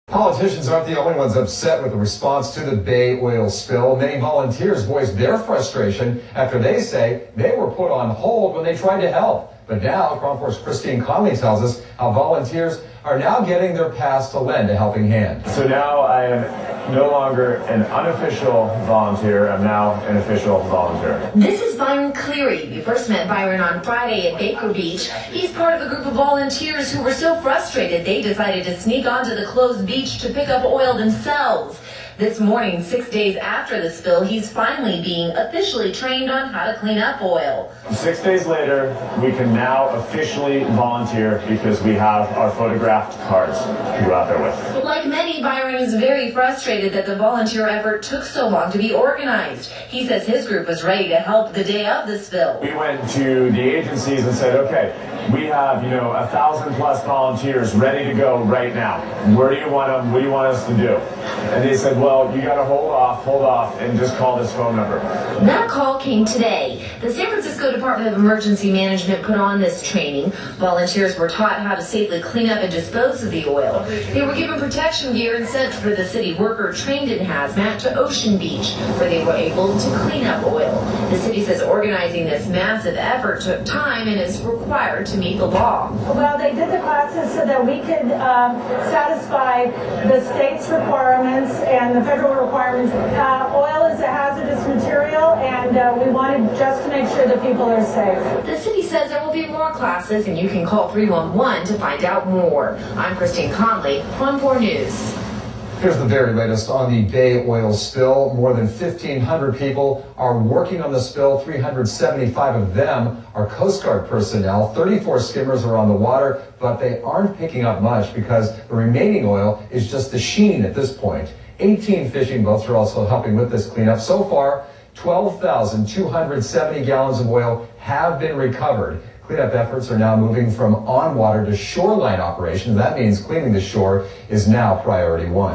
Politicians aren't the only ones upset with the response to the Bay oil spill. Many volunteers voiced their frustration after they say they were put on hold when they tried to help. But now, Kron4's Conley tells us how volunteers are now getting their pass to lend a helping hand. So now I am no longer an unofficial volunteer. I'm now an official volunteer. This is Byron Cleary. We first met Byron on Friday at Baker Beach. He's part of a group of volunteers who were so frustrated they decided to sneak onto the closed beach to pick up oil themselves. This morning, 6 days after the spill, he's finally being officially trained on how to clean up oil. 6 days later, we can now officially volunteer because we have our photographed cards to go out there with. Like many, Byron is very frustrated that the volunteer effort took so long to be organized. He says his group was ready to help the day of the spill. We went to the agencies and said, okay, we have, 1,000+ volunteers ready to go right now. Where do you want them? What do you want us to do? And they said, well, you got to hold off, and just call this phone number. That call came today. The San Francisco Department of Emergency Management put on this training. Volunteers were taught how to safely clean up and dispose of the oil. They were given protection gear and sent for the city worker trained in hazmat to Ocean Beach, where they were able to clean up oil. The city says organizing this massive effort took time and is required to meet the law. Well, they did the classes so that we could satisfy the state's requirements and the federal requirements. Oil is a hazardous material, and we wanted just to make sure that people are safe. The city says there will be more classes, and you can call 311 to find out more. I'm Conley, Kron4 News. Here's the very latest on the Bay oil spill. More than 1,500 people are working on the spill. 375 of them are Coast Guard personnel. 34 skimmers are on the water, but they aren't picking up much because the remaining oil is just the sheen at this point. 18 fishing boats are also helping with this cleanup. So far, 12,270 gallons of oil have been recovered. Cleanup efforts are now moving from on-water to shoreline operations. That means cleaning the shore is now priority one.